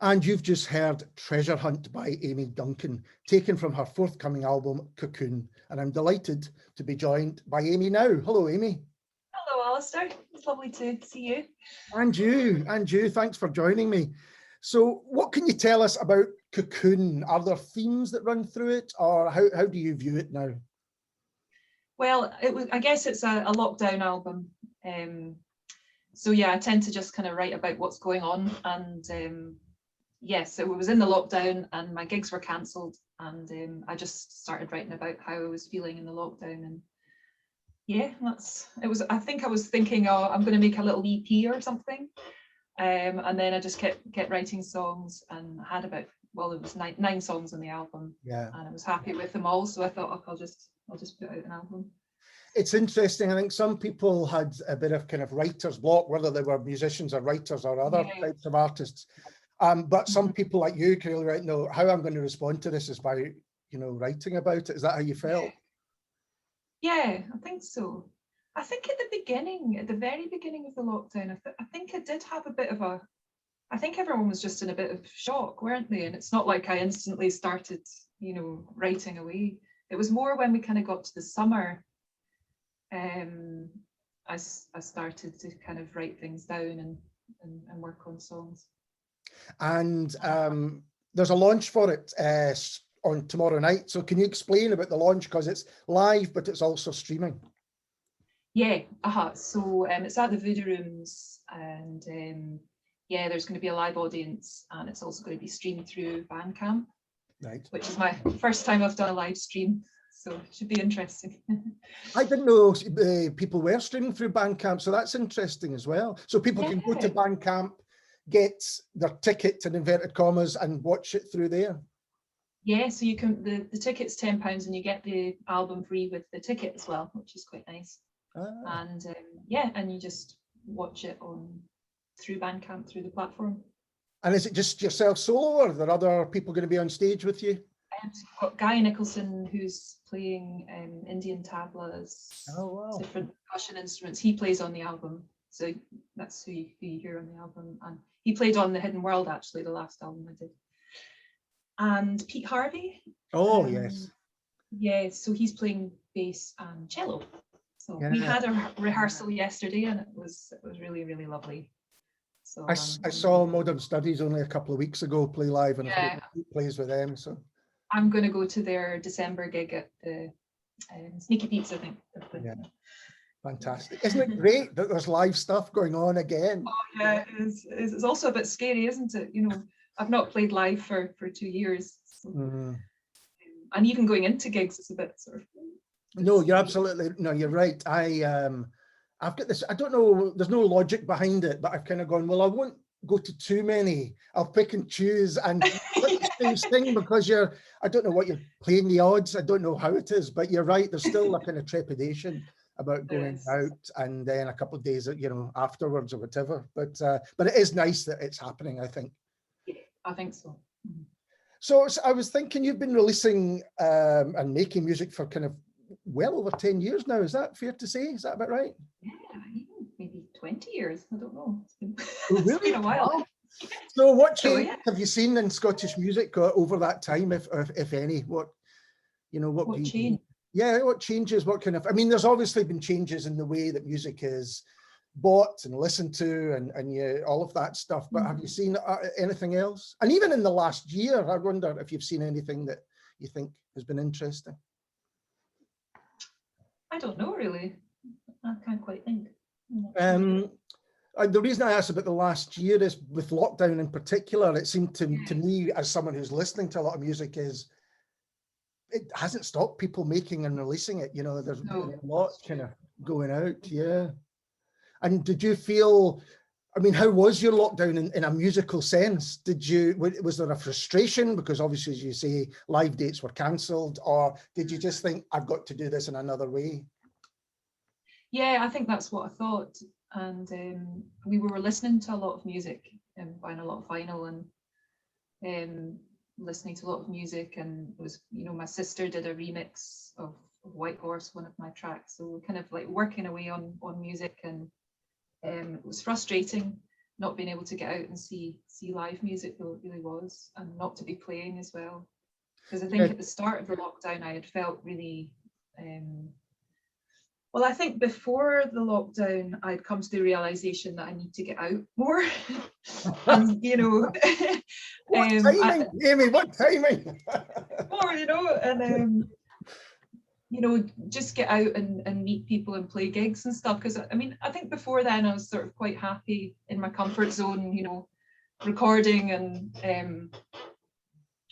And you've just heard Treasure Hunt by Amy Duncan, taken from her forthcoming album, Cocoon. And I'm delighted to be joined by Amy now. Hello, Amy. Hello, Alistair. It's lovely to see you. And you. Thanks for joining me. So what can you tell us about Cocoon? Are there themes that run through it, or how do you view it now? Well, I guess it's a lockdown album. So yeah, I tend to just kind of write about what's going on. And yes, so it was in the lockdown and my gigs were cancelled. And I just started writing about how I was feeling in the lockdown. And yeah, I think I was thinking, oh, I'm going to make a little EP or something. And then I just kept writing songs and had there was nine songs on the album. Yeah. And I was happy with them all. So I thought, oh, I'll just put out an album. It's interesting. I think some people had a bit of kind of writer's block, whether they were musicians or writers or other types of artists. But some people like you can really write, no, how I'm going to respond to this is by, writing about it. Is that how you felt? Yeah, I think so. I think at the very beginning of the lockdown, I think I did have a bit of I think everyone was just in a bit of shock, weren't they? And it's not like I instantly started, writing away. It was more when we kind of got to the summer, I started to kind of write things down and work on songs. And there's a launch for it on tomorrow night. So can you explain about the launch? Because it's live, but it's also streaming. Yeah, so it's at the Voodoo Rooms, and there's going to be a live audience, and it's also going to be streamed through Bandcamp, right? Which is my first time I've done a live stream, so it should be interesting. I didn't know people were streaming through Bandcamp, so that's interesting as well. So people can go to Bandcamp, get their ticket in inverted commas, and watch it through there. Yeah, so you can the ticket's £10, and you get the album free with the ticket as well, which is quite nice. And and you just watch it through Bandcamp, through the platform. And is it just yourself solo, or are there other people going to be on stage with you? I've got Guy Nicholson, who's playing Indian tablas, different percussion instruments. He plays on the album, so that's who you hear on the album. And he played on The Hidden World, actually, the last album I did. And Pete Harvey. Oh, yes. Yeah, so he's playing bass and cello. So we had a rehearsal yesterday, and it was really, really lovely. So I saw Modern Studies only a couple of weeks ago play live, and he plays with them. So I'm going to go to their December gig at the Sneaky Pete's, I think. Yeah, fantastic! Isn't it great that there's live stuff going on again? Oh yeah, it's also a bit scary, isn't it? I've not played live for 2 years, so, and even going into gigs is a bit sort of. No, you're right. I've got this, I don't know, there's no logic behind it, but I've kind of gone, well, I won't go to too many. I'll pick and choose and let the sting, because I don't know what you're playing the odds. I don't know how it is, but you're right. There's still a kind of trepidation about going out and then a couple of days, afterwards or whatever. But it is nice that it's happening, I think. Yeah, I think so. Mm-hmm. So I was thinking, you've been releasing and making music for kind of well over 10 years now. Is that fair to say? Is that about right? Yeah, maybe 20 years. I don't know. It's been a while. So what change have you seen in Scottish music over that time, if any? What change? Yeah, what changes? What kind of? I mean, there's obviously been changes in the way that music is bought and listened to, and all of that stuff. But have you seen anything else? And even in the last year, I wonder if you've seen anything that you think has been interesting. I don't know, really. I can't quite think. The reason I asked about the last year is, with lockdown in particular, it seemed to me, as someone who's listening to a lot of music, is it hasn't stopped people making and releasing it. There's been a lot kind of going out. Yeah. And did you feel, I mean, how was your lockdown in a musical sense? Was there a frustration because obviously, as you say, live dates were cancelled, or did you just think, I've got to do this in another way? Yeah, I think that's what I thought. And we were listening to a lot of music and buying a lot of vinyl and listening to a lot of music. And it was, my sister did a remix of White Horse, one of my tracks. So we're kind of like working away on music, and it was frustrating. not being able to get out and see live music though it really was, and not to be playing as well. Because I think at the start of the lockdown I had felt really, well, I think before the lockdown I'd come to the realization that I need to get out more. And you know, what timing, Amy, what timing? more, you know, and you know, just get out and meet people and play gigs and stuff. Because I mean, I think before then I was sort of quite happy in my comfort zone, you know, recording and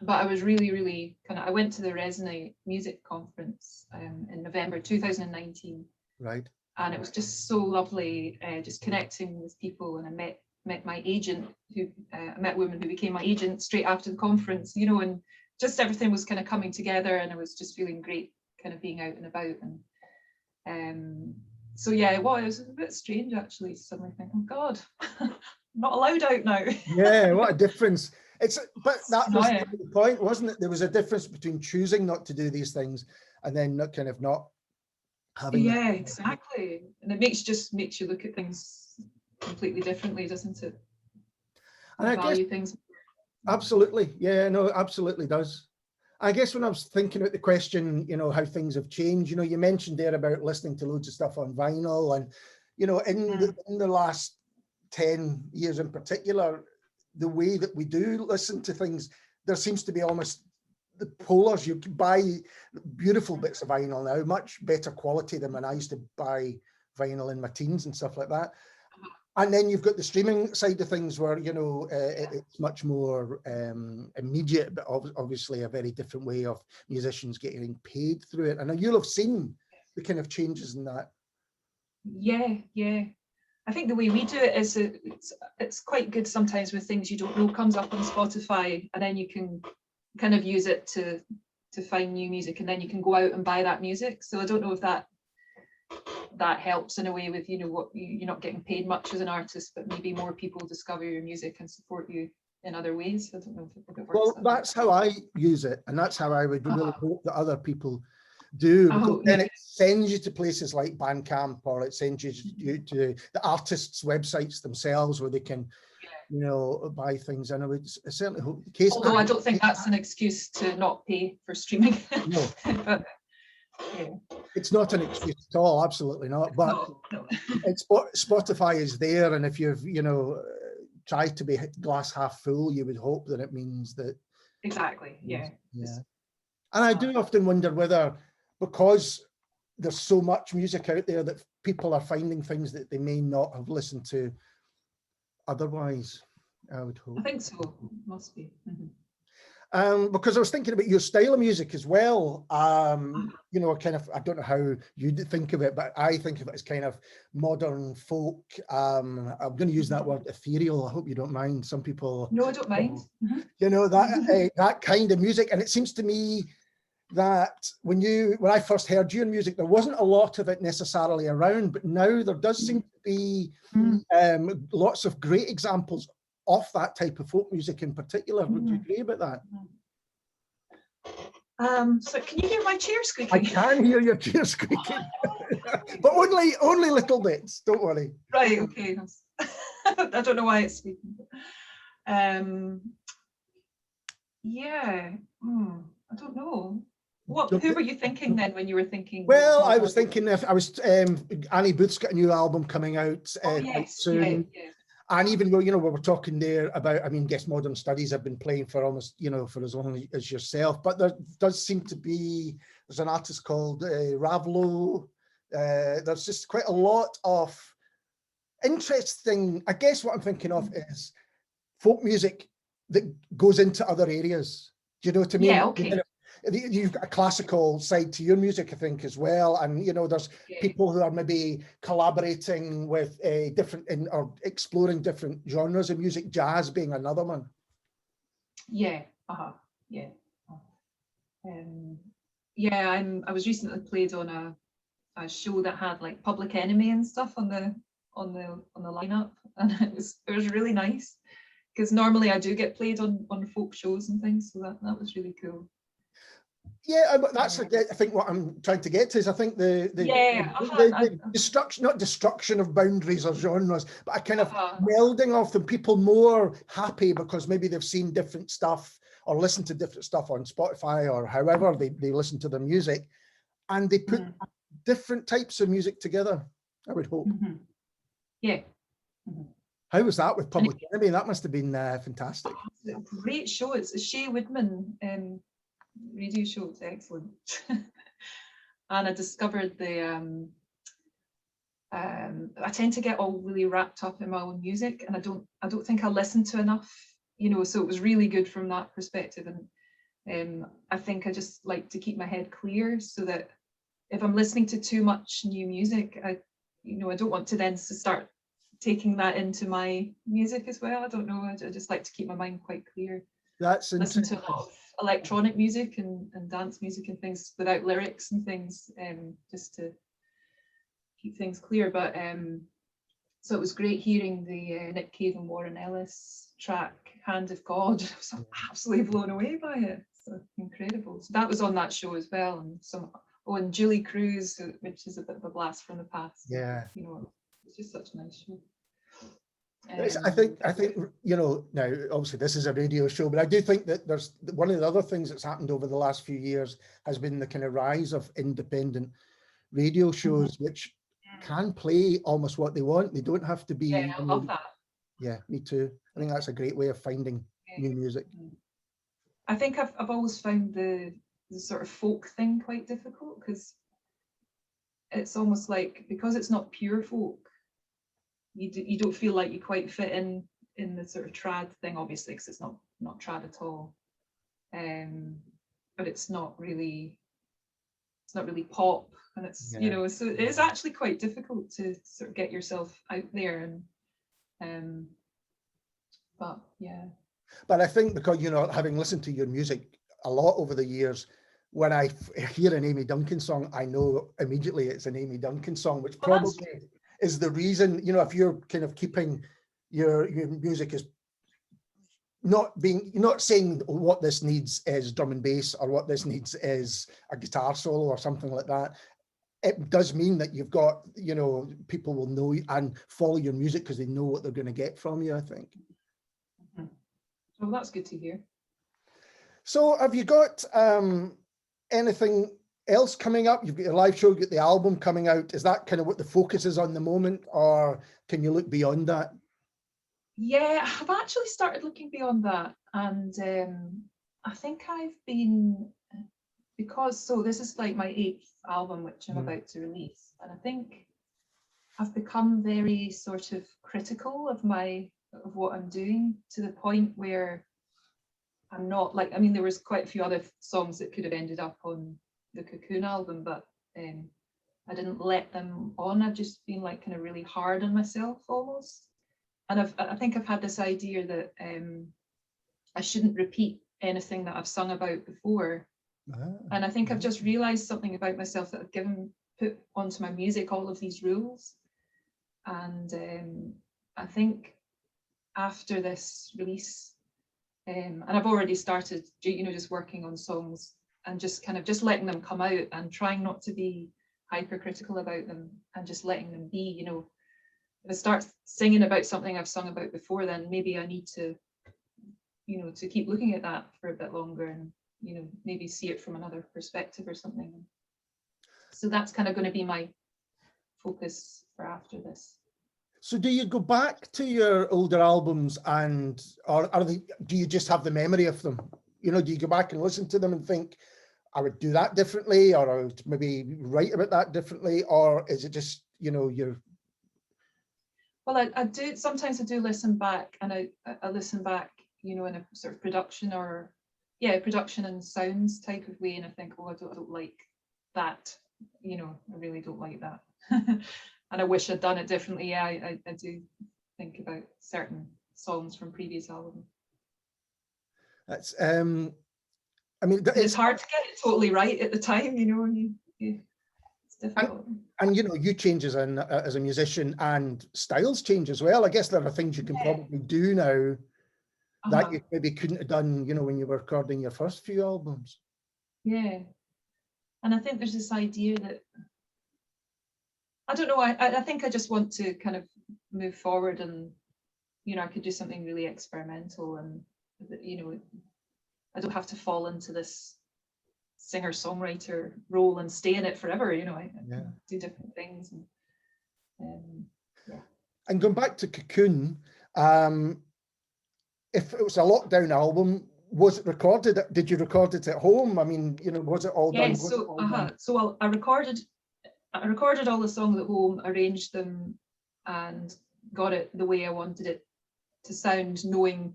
but I was really kind of, I went to the Resonate Music Conference in November 2019. Right. And it was just so lovely, just connecting with people. And I met my agent, who I met a woman who became my agent straight after the conference, you know, and just everything was kind of coming together, and I was just feeling great kind of being out and about. And so yeah, it was a bit strange actually to suddenly think, oh God, I'm not allowed out now. Yeah, what a difference. But that was the point, wasn't it? There was a difference between choosing not to do these things and then not having. Yeah, exactly. And it makes you look at things completely differently, doesn't it? And I value things. Absolutely. Yeah, no, it absolutely does. I guess when I was thinking about the question, you know, how things have changed, you know, you mentioned there about listening to loads of stuff on vinyl, and, you know, in the last 10 years in particular, the way that we do listen to things, there seems to be almost the polars. You can buy beautiful bits of vinyl now, much better quality than when I used to buy vinyl in my teens and stuff like that. And then you've got the streaming side of things where, you know, it's much more immediate, but obviously a very different way of musicians getting paid through it. And you'll have seen the kind of changes in that. Yeah. I think the way we do it is it's quite good sometimes when things you don't know comes up on Spotify, and then you can kind of use it to find new music, and then you can go out and buy that music. So I don't know if that helps in a way with, you know, what you're not getting paid much as an artist, but maybe more people discover your music and support you in other ways. I don't know if it works. Well, that's how I use it, and that's how I would really hope that other people do, because then it sends you to places like Bandcamp, or it sends you to the artists' websites themselves where they can, you know, buy things. And I would certainly hope the case. Although I don't think that's an excuse to not pay for streaming. No. But, yeah. It's not an excuse at all, absolutely not. But no. Spotify is there, and if you've, you know, tried to be glass half full, you would hope that it means that. Exactly. Yeah. And I do often wonder whether, because there's so much music out there, that people are finding things that they may not have listened to otherwise. I would hope. I think so. Must be. Because I was thinking about your style of music as well. You know, kind of, I don't know how you think of it, but I think of it as kind of modern folk. I'm going to use that word, ethereal. I hope you don't mind. Some people. No, I don't mind. You know, that that kind of music, and it seems to me that when I first heard your music, there wasn't a lot of it necessarily around, but now there does seem to be lots of great examples of that type of folk music in particular. Would you agree about that? So can you hear my chair squeaking? I can hear your chair squeaking, but only little bits. Don't worry. Right. Okay. I don't know why it's squeaking. Yeah. I don't know. Who were you thinking then when you were thinking? Well, I was thinking if I was Annie Booth's got a new album coming out quite soon. Yeah. And even though, you know, we were talking there about, I mean, Guess Modern Studies have been playing for almost, you know, for as long as yourself, but there does seem to be, there's an artist called Ravlo. There's just quite a lot of interesting, I guess what I'm thinking of is folk music that goes into other areas. Do you know what I mean? Yeah, okay. You've got a classical side to your music, I think, as well. And, you know, there's people who are maybe collaborating with or exploring different genres of music, jazz being another one. Yeah. Yeah. I was recently played on a show that had like Public Enemy and stuff on the lineup, and it was really nice, because normally I do get played on folk shows and things, so that was really cool. Yeah, that's I think what I'm trying to get to is I think the destruction, not destruction of boundaries or genres, but a kind of melding of them. People more happy because maybe they've seen different stuff or listened to different stuff on Spotify or however they listen to their music, and they put different types of music together, I would hope. Yeah. How was that with Public Enemy? That must have been fantastic. Great show. It's a Shea Woodman radio show. It's excellent. And I discovered the I tend to get all really wrapped up in my own music, and I don't think I listen to enough, you know, so it was really good from that perspective. And I think I just like to keep my head clear, so that if I'm listening to too much new music, I don't want to then start taking that into my music as well. I don't know, I just like to keep my mind quite clear. That's listen to a lot of electronic music and dance music and things without lyrics and things, just to keep things clear. But so it was great hearing the Nick Cave and Warren Ellis track Hand of God. I was absolutely blown away by it. So incredible. So that was on that show as well. And and Julie Cruz, which is a bit of a blast from the past. Yeah, you know, it's just such a nice show. I think you know, now obviously this is a radio show, but I do think that there's one of the other things that's happened over the last few years has been the kind of rise of independent radio shows, which can play almost what they want. They don't have to be. Yeah, I love that. Yeah, me too. I think that's a great way of finding new music. I think I've always found the sort of folk thing quite difficult, because it's almost like, because it's not pure folk, you don't feel like you quite fit in the sort of trad thing, obviously, because it's not trad at all. But it's not really pop, and it's you know, so it is actually quite difficult to sort of get yourself out there. And but I think, because, you know, having listened to your music a lot over the years, when I hear an Amy Duncan song, I know immediately it's an Amy Duncan song, which probably is the reason, you know, if you're kind of keeping your music is not saying what this needs is drum and bass, or what this needs is a guitar solo or something like that. It does mean that you've got, you know, people will know and follow your music because they know what they're going to get from you, I think. Well, that's good to hear. So have you got anything else coming up? You've got your live show, you've got the album coming out. Is that kind of what the focus is on the moment, or can you look beyond that? Yeah, I've actually started looking beyond that. And I think I've been, so this is like my 8th album, which I'm about to release. And I think I've become very sort of critical of what I'm doing, to the point where I'm not like, I mean, there was quite a few other songs that could have ended up on the Cocoon album, but I didn't let them on. I've just been like kind of really hard on myself almost. And I think I've had this idea that I shouldn't repeat anything that I've sung about before. And I think I've just realized something about myself, that I've put onto my music all of these rules. And I think after this release, and I've already started, you know, just working on songs and just letting them come out, and trying not to be hypercritical about them, and just letting them be, you know. If I start singing about something I've sung about before, then maybe I need to, you know, to keep looking at that for a bit longer, and, you know, maybe see it from another perspective or something. So that's kind of going to be my focus for after this. So do you go back to your older albums, or do you just have the memory of them? You know, do you go back and listen to them and think, I would do that differently, or I would maybe write about that differently? Or is it just, you know, Well, I do, sometimes I do listen back, and I listen back, you know, in a sort of production and sounds type of way, and I think, oh, I don't like that, you know, I really don't like that. And I wish I'd done it differently. Yeah, I do think about certain songs from previous albums. That's I mean, it's hard to get it totally right at the time, you know. It's difficult. And you know, you change as a musician, and styles change as well. I guess there are things you can probably do now that you maybe couldn't have done, you know, when you were recording your first few albums. Yeah. And I think there's this idea that, I don't know, I think I just want to kind of move forward, and, you know, I could do something really experimental, and, you know, I don't have to fall into this singer-songwriter role and stay in it forever, you know. I can do different things. And, yeah. And going back to Cocoon, if it was a lockdown album, was it recorded? Did you record it at home? I mean, you know, was it all done? So I recorded all the songs at home, arranged them, and got it the way I wanted it to sound, knowing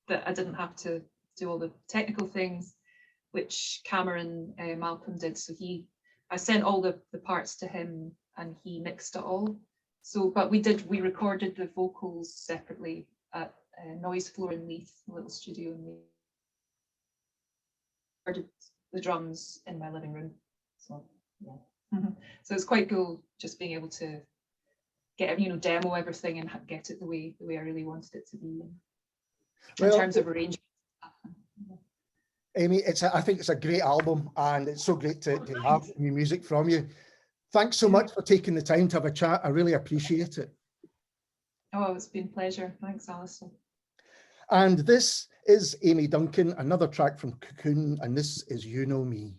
that I didn't have to do all the technical things, which Cameron Malcolm did. So I sent all the parts to him, and he mixed it all. So, but we recorded the vocals separately at Noise Floor in Leith, a little studio in Leith. Recorded the drums in my living room. So yeah. So it's quite cool just being able to get, you know, demo everything and get it the way I really wanted it to be in terms of arrangement. Amy, I think it's a great album, and it's so great to have new music from you. Thanks so much for taking the time to have a chat. I really appreciate it. Oh, it's been a pleasure. Thanks, Alison. And this is Amy Duncan, another track from Cocoon, and this is You Know Me.